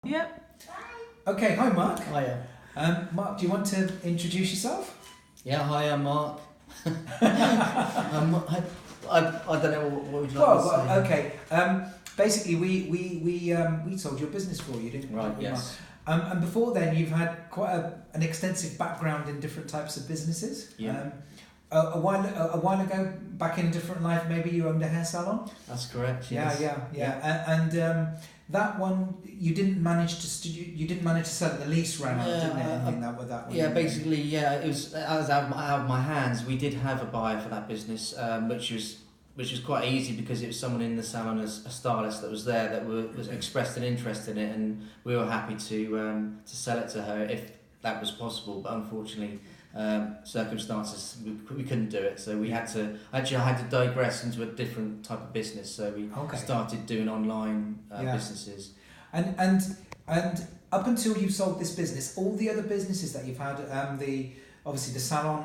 Yep. Okay, hi Mark. Hiya. Mark, do you want to introduce yourself? Yeah, hi, I'm Mark. I don't know what would you like to say. Okay. Basically, we sold your business for you, didn't we? Right, Mark? yes. And before then, you've had quite an extensive background in different types of businesses. Yeah. A while ago, back in a different life, maybe you owned a hair salon. That's correct, yes. Yeah. And that one, you didn't manage to sell it. The lease ran out, didn't it? With that one. Yeah, basically, yeah, it was out of my hands. We did have a buyer for that business, which was quite easy because it was someone in the salon, as a stylist that was there that was expressed an interest in it, and we were happy to sell it to her if that was possible. But unfortunately, circumstances we couldn't do it, so we had to. Actually, I had to digress into a different type of business. So we started doing online businesses. And up until you sold this business, all the other businesses that you've had, obviously the salon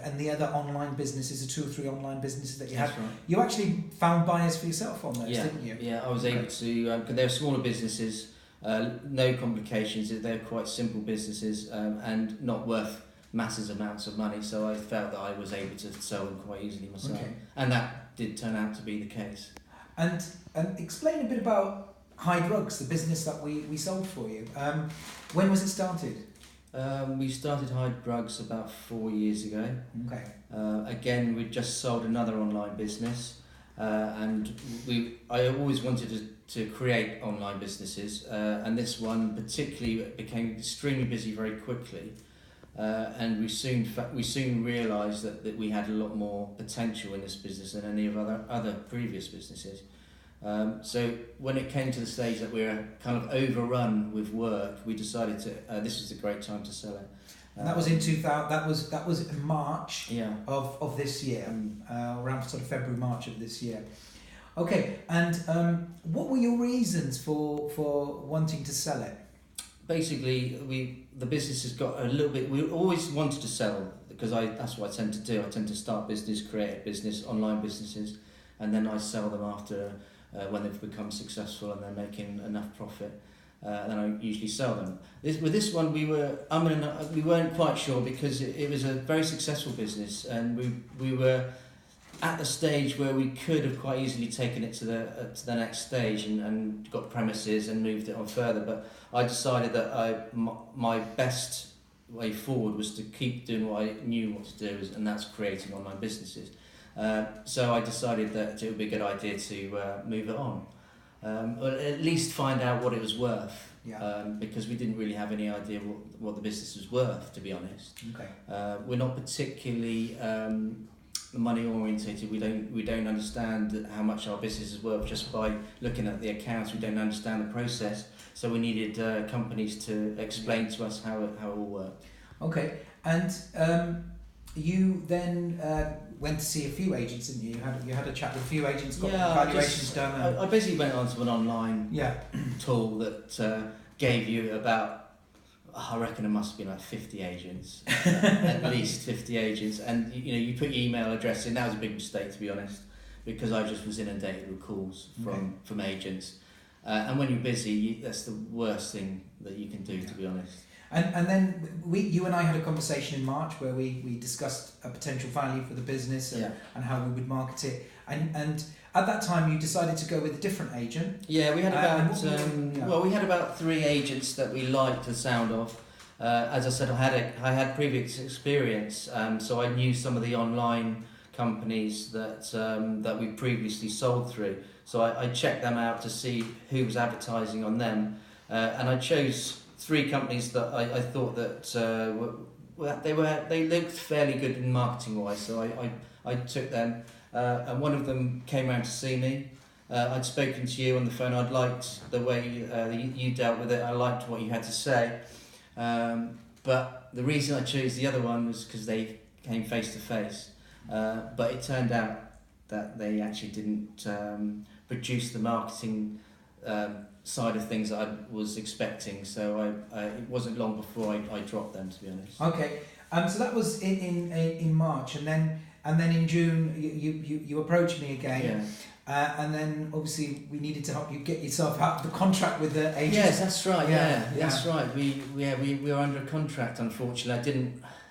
and the other online businesses, the 2 or 3 online businesses that you had, That's right. You actually found buyers for yourself on those, didn't you? Yeah, I was able to, because they were smaller businesses, no complications, they're quite simple businesses and not worth massive amounts of money, so I felt that I was able to sell them quite easily myself. Okay. And that did turn out to be the case. And explain a bit about High Drugs, the business that we sold for you. When was it started? We started High Drugs about 4 years ago. Okay. Again, we just sold another online business, and I always wanted to create online businesses, and this one particularly became extremely busy very quickly, and we soon realised that we had a lot more potential in this business than any of other previous businesses. So when it came to the stage that we were kind of overrun with work, we decided this was a great time to sell it. And that was in 2000. That was in March of this year, around sort of February, March of this year. Okay, and what were your reasons for wanting to sell it? Basically, the business has got a little bit. We always wanted to sell because that's what I tend to do. I tend to start business, create a business, online businesses, and then I sell them after. When they've become successful and they're making enough profit, then I usually sell them. With this one, we weren't quite sure because it was a very successful business, and we were at the stage where we could have quite easily taken it to the next stage and got premises and moved it on further. But I decided that my best way forward was to keep doing what I knew what to do, and that's creating online businesses. So I decided that it would be a good idea to move it on, or at least find out what it was worth, because we didn't really have any idea what the business was worth, to be honest. Okay. We're not particularly money orientated. We don't understand how much our business is worth just by looking at the accounts. We don't understand the process, so we needed companies to explain to us how it all worked. Okay, and you then went to see a few agents, didn't you? You had a chat with a few agents, got valuations done. I basically went onto an online tool that gave you about, I reckon it must have been like 50 agents, at least 50 agents, and you put your email address in. That was a big mistake, to be honest, because I just was inundated with calls from agents, and when you're busy, that's the worst thing that you can do, to be honest. And then you and I had a conversation in March where we discussed a potential value for the business and how we would market it. And at that time, you decided to go with a different agent. Yeah, we had we had about 3 agents that we liked the sound of. As I said, I had previous experience, so I knew some of the online companies that we previously sold through. So I checked them out to see who was advertising on them, and I chose 3 companies that I thought that they looked fairly good in marketing wise, so I took them, and one of them came around to see me. I'd spoken to you on the phone. I'd liked the way you dealt with it. I liked what you had to say, but the reason I chose the other one was because they came face to face, but it turned out that they actually didn't produce the marketing side of things that I was expecting, so it wasn't long before I dropped them, to be honest. Okay, so that was in March, and then in June you approached me again, And then obviously we needed to help you get yourself out of the contract with the agent. Yes, that's right. Yeah, that's right. We were under a contract. Unfortunately,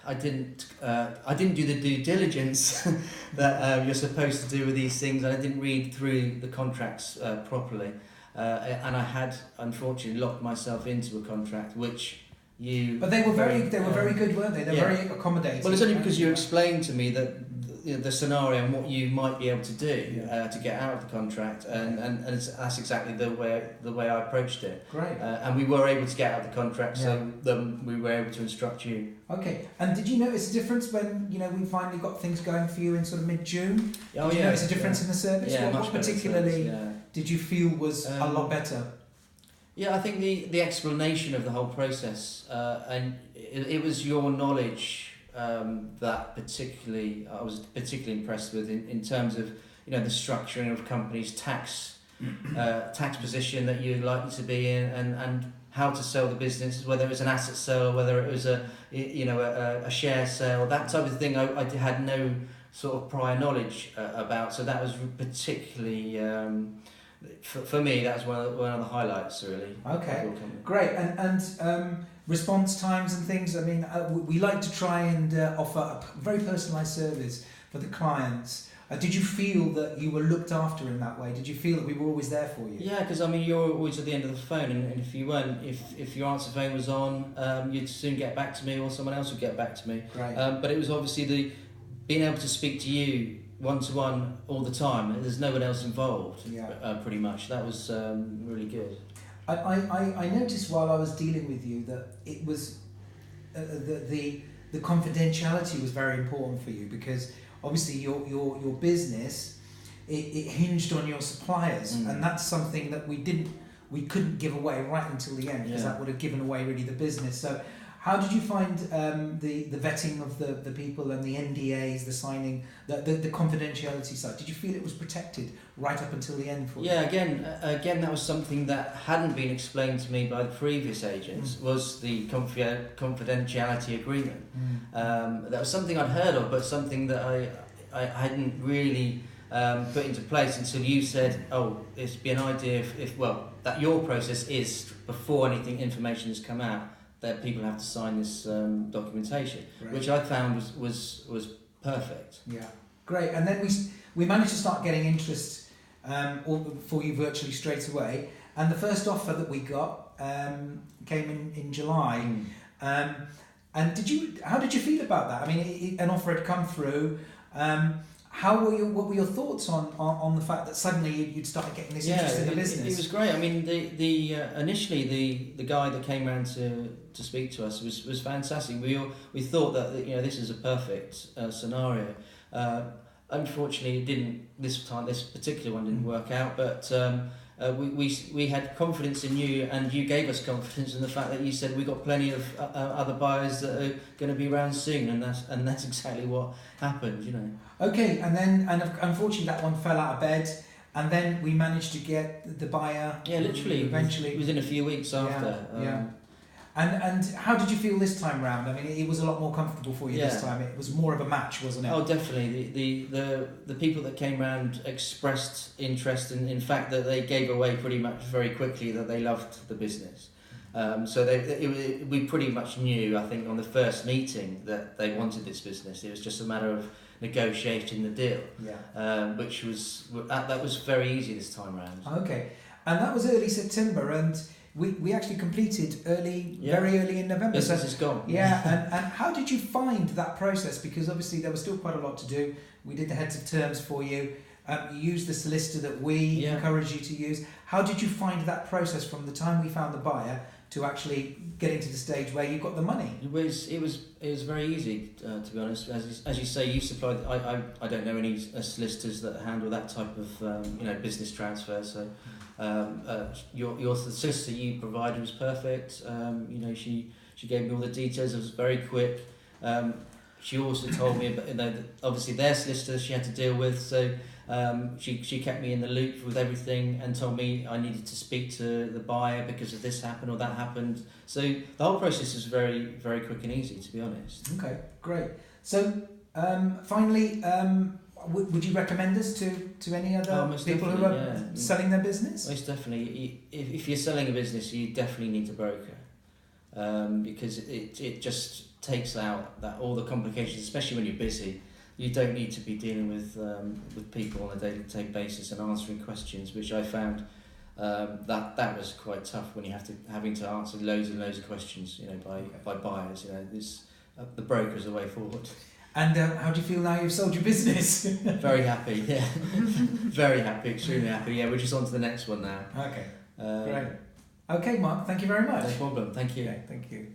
I didn't do the due diligence that you're supposed to do with these things. I didn't read through the contracts properly, and I had unfortunately locked myself into a contract which. But they were very good, weren't they? They're very accommodating. Well, it's only because you explained to me that the scenario and what you might be able to do to get out of the contract, and that's exactly the way I approached it. Great. And we were able to get out of the contract, so then we were able to instruct you. Okay. And did you notice a difference when we finally got things going for you in sort of mid-June? Did you notice a difference in the service? What particularly did you feel was a lot better? Yeah, I think the explanation of the whole process, and it was your knowledge that I was particularly impressed with in terms of the structuring of companies' tax position that you're likely to be in, and how to sell the business, whether it was an asset sale, whether it was a share sale, that type of thing. I had no sort of prior knowledge about, so that was particularly. For me, that's one of the highlights, really. Okay, great. And response times and things. I mean, we like to try and offer a very personalised service for the clients. Did you feel that you were looked after in that way? Did you feel that we were always there for you? Yeah, because I mean, you're always at the end of the phone, and if you weren't, if your answer phone was on, you'd soon get back to me, or someone else would get back to me. Right. But it was obviously being able to speak to you one-to-one all the time. There's no one else involved. Pretty much. That was really good. I noticed while I was dealing with you that it was the confidentiality was very important for you, because obviously your business it hinged on your suppliers, and that's something that we couldn't give away right until the end, because that would have given away really the business. So how did you find the vetting of the people and the NDAs, the signing, the confidentiality side? Did you feel it was protected right up until the end for you? Yeah, again, that was something that hadn't been explained to me by the previous agents, was the confidentiality agreement. That was something I'd heard of, but something that I hadn't really put into place until you said, it'd be an idea if that your process is, before information has come out, that people have to sign this documentation, which I found was perfect. Yeah, great. And then we managed to start getting interest for you virtually straight away. And the first offer that we got came in July. And how did you feel about that? I mean, an offer had come through. What were your thoughts on the fact that suddenly you'd started getting this interest in the business? It was great. I mean, initially the guy that came around to speak to us was fantastic. We thought that this is a perfect scenario. Unfortunately, it didn't. This particular one didn't work out. But we had confidence in you, and you gave us confidence in the fact that you said we got plenty of other buyers that are going to be around soon, and that's exactly what happened. Okay, and unfortunately that one fell out of bed, and then we managed to get the buyer. Yeah, literally, eventually within a few weeks after. Yeah. And how did you feel this time round? I mean, it was a lot more comfortable for you this time. It was more of a match, wasn't it? Oh, definitely. The people that came round expressed interest, and in fact that they gave away pretty much very quickly that they loved the business. So we pretty much knew, I think, on the first meeting that they wanted this business. It was just a matter of negotiating the deal, which was very easy this time round. Okay, and that was early September, and we actually completed very early in November. Business is gone. Yeah, and how did you find that process? Because obviously there was still quite a lot to do. We did the heads of terms for you. You used the solicitor that we encouraged you to use. How did you find that process from the time we found the buyer to actually getting to the stage where you got the money? It was very easy, to be honest. As you say, you supplied. I don't know any solicitors that handle that type of business transfer. So your solicitor you provided was perfect. She gave me all the details. It was very quick. She also told me about that obviously their solicitors she had to deal with. So. She kept me in the loop with everything and told me I needed to speak to the buyer because of this happened or that happened. So the whole process was very, very quick and easy, to be honest. Okay, great. So finally, would you recommend us to to any other people who are selling their business? Most definitely. If you're selling a business, you definitely need a broker, because it just takes out all the complications, especially when you're busy. You don't need to be dealing with people on a day-to-day basis and answering questions, which I found that was quite tough when you having to answer loads and loads of questions, by buyers. The broker is the way forward. And how do you feel now you've sold your business? Very happy, yeah. Very happy, extremely happy. Yeah, we're just on to the next one now. Okay, great. Okay, Mark, thank you very much. No problem, thank you. Okay, thank you.